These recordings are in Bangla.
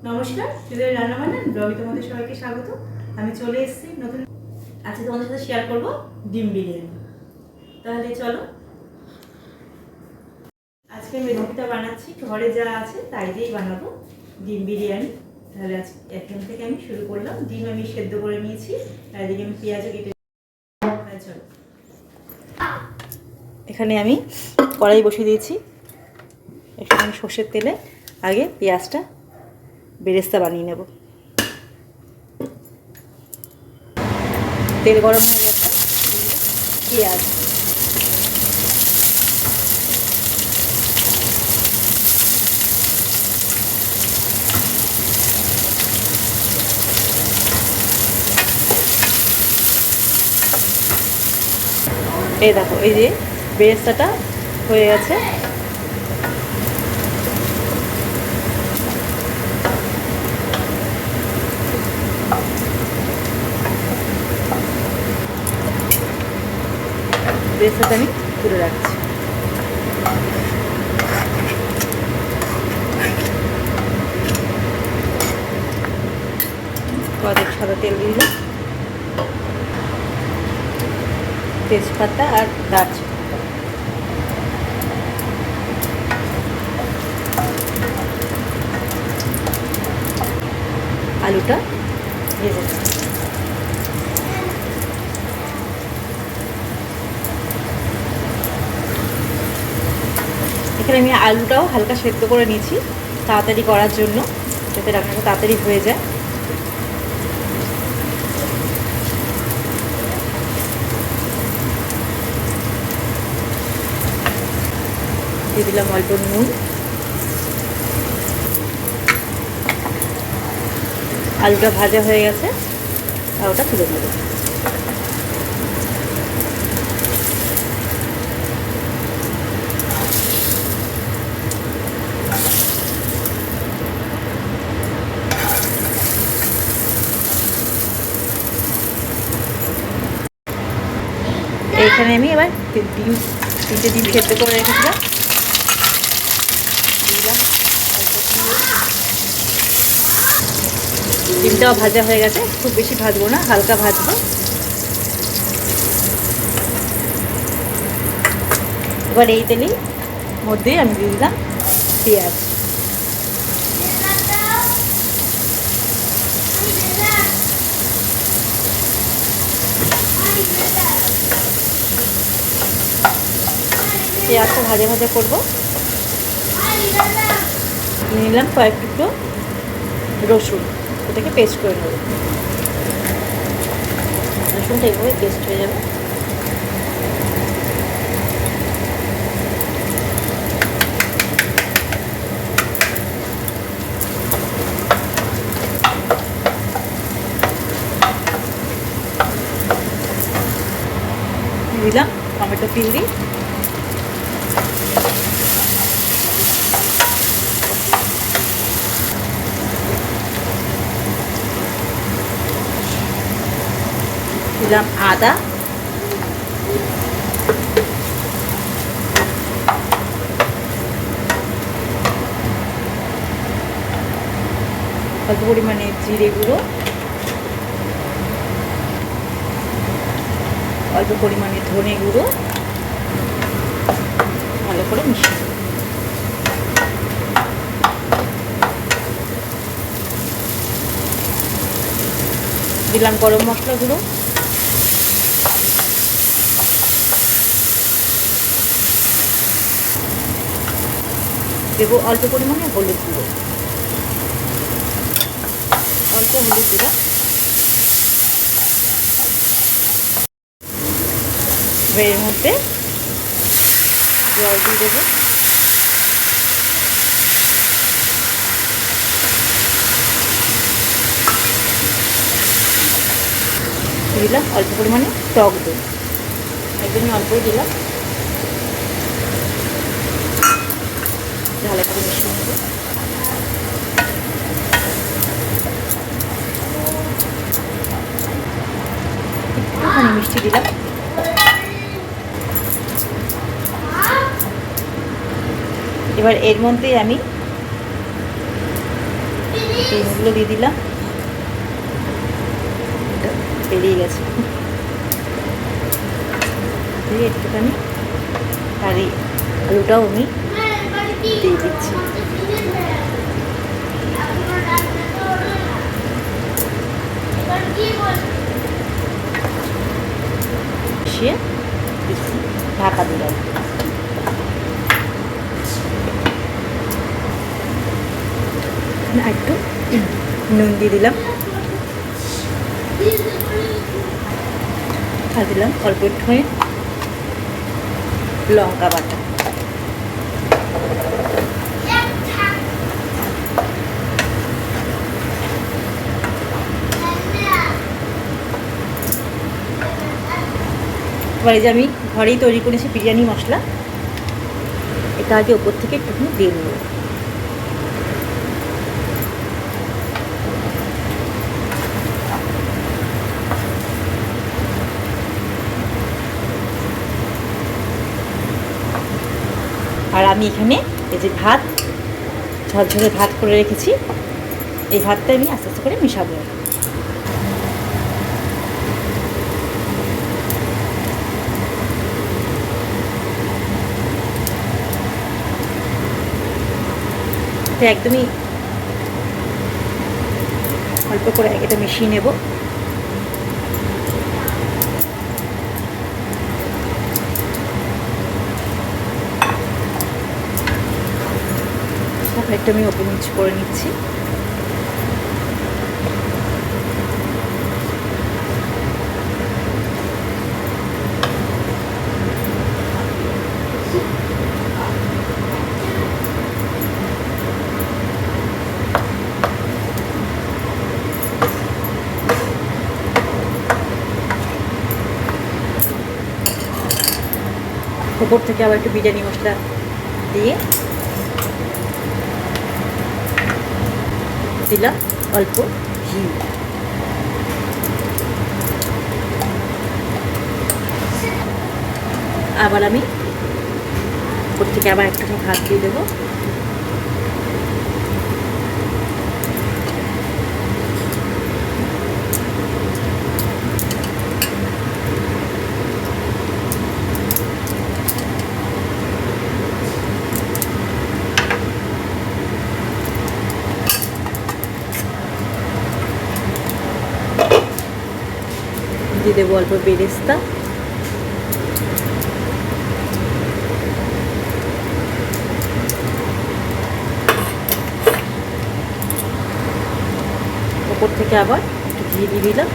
নমস্কার, যদি রান্নাবান্না ব্লগে তোমাদের সবাইকে স্বাগত। আমি চলে এসেছি নতুন, আজকে তোমাদের সাথে শেয়ার করব ডিম বিরিয়ানি। তাহলে চলো, আজকে আমি রেসিপিটা বানাচ্ছি, ঘরে যা আছে তাই দিয়েই বানাবো ডিম বিরিয়ানি। তাহলে আজকে এখান থেকে আমি শুরু করলাম। ডিম আমি সেদ্ধ করে নিয়েছি, আর এদিকে আমি পেঁয়াজও কেটে। চলো, এখানে আমি কড়াই বসিয়ে দিয়েছি। এখানে আমি সর্ষের তেলে আগে পেঁয়াজটা বেরেস্তা বানিয়ে নেব। তেল গরম হয়ে গেছে, পেঁয়াজ, এই দেখো, এই যে বেরেস্তাটা হয়ে গেছে। বেরেস্তাটা আমি তুলে রাখছি। কড়াইতে সাদা তেল দিয়ে দিলাম, তেজপাতা আর দারচিনি। আলুটা ভেজে নেব। এখানে আমি আলুটাও হালকা সেদ্ধ করে নিয়েছি তাড়াতাড়ি করার জন্য, যাতে রান্নাটা তাড়াতাড়ি হয়ে যায়। দিয়ে দিলাম অল্প নুন, আলুটা ভাজা হয়ে গেছে, আর ওটা তুলে নেব। এইখানে আমি এবার তিনটে ডিম সেদ্ধ করে রেখেছিলাম, দিলাম। ডিমটাও ভাজা হয়ে গেছে, খুব বেশি ভাজবো না, হালকা ভাজবো। এবার এই তেলের মধ্যে আমি দিয়ে দিলাম পেঁয়াজ। পেঁয়াজটা ভাজা ভাজা করবো। নিলাম কয়েক টুকরো রসুন, ওটাকে পেস্ট করে নেব। রসুনটা এইভাবে পেস্ট হয়ে যাবে। দিলাম টমেটো পিউরি, দিলাম আদা, অল্প পরিমাণে জিরে গুঁড়ো, অল্প পরিমাণে ধনে গুঁড়ো, ভালো করে মিশিয়ে দিলাম গরম মশলা গুঁড়ো, দেবো অল্প পরিমাণে হলুদ গুঁড়ো, অল্প হলুদ দিলাম। এর মধ্যে জল দিয়ে দেবো। দিলাম অল্প পরিমাণে টক দই, একদমই অল্পই দিলাম। ভালো করে মিশিয়ে নেব। একটুখানি মিষ্টি দিলাম। এবার এর মধ্যে আমি ডিমগুলো দিয়ে দিলাম, এটা বেরিয়ে গেছে, দিয়ে একটুখানি আর এই আলুটাও আমি দিয়ে দিচ্ছি। মিশিয়ে ঢাকা দিলাম। একটু নুন দিয়ে দিলাম, আর দিলাম অল্প একটুখানি লঙ্কা বাটা। এবার এই যে আমি ঘরেই তৈরি করেছি বিরিয়ানি মশলা, এটা আগে ওপর থেকে একটুখানি দিয়ে নেব। আর আমি এখানে এই যে ভাত, ঝরঝরে ভাত করে রেখেছি, এই ভাতটা আমি আস্তে আস্তে করে মেশাবো। তো একদমই অল্প করে এটা মিশিয়ে নেব। একটু আমি ওপর নিচ করে নিচ্ছি। ওপর থেকে আবার একটু বিরিয়ানি মশলা দিয়ে দিলাম অল্প ঘি। আবার আমি ওপর থেকে আবার একটুখানি ভাত দিয়ে দেবো। দিয়ে দেবো অল্প বেরেস্তা, ওপর থেকে আবার একটু ঘি দিয়ে দিলাম।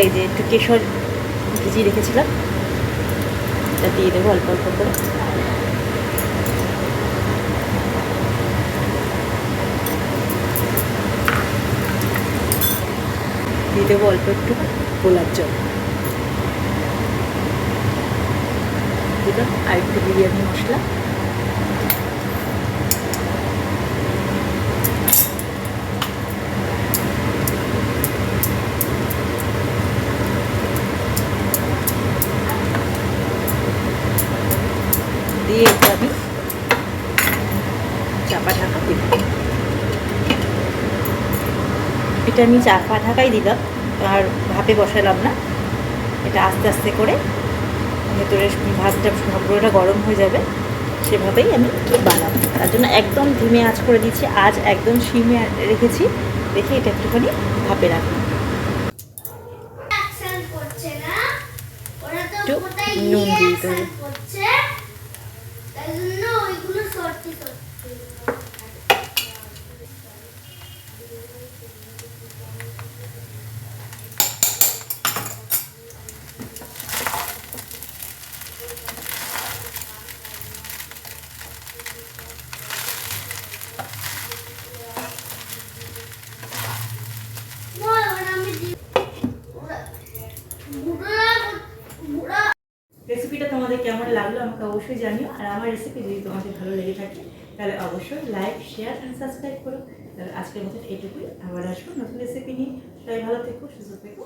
এই যে একটু কেশর ভিজিয়ে রেখেছিলাম, এটা দিয়ে দেবো অল্প অল্প করে। দিয়ে দেবো অল্প একটু গোলাপ জল, দিলাম আর একটু বিরিয়ানি মশলা, দিয়ে এটা আমি চাপা ঢাকা দিলাম। এটা আমি চাপা ঢাকাই দিলাম, আর ভাপে বসালাম না। এটা আস্তে আস্তে করে ভেতরে ভাতটা পুরোটা গরম হয়ে যাবে, সেভাবেই আমি বানাবো। তার জন্য একদম ধিমে আঁচ করে দিচ্ছি, আজ একদম সিমে রেখেছি, রেখে এটা একটুখানি ভাপে রাখবো। একটু নুন দিয়ে দিতে হবে। রেসিপিটা তোমাদের কেমন লাগলো আমাকে অবশ্যই জানিও, আর আমার রেসিপি যদি তোমাদের ভালো লেগে থাকে তাহলে অবশ্যই লাইক, শেয়ার অ্যান্ড সাবস্ক্রাইব করো। তাহলে আজকের মতন এইটুকুই, আবার আসবো নতুন রেসিপি নিয়ে। সবাই ভালো থেকো, সুস্থ থেকো।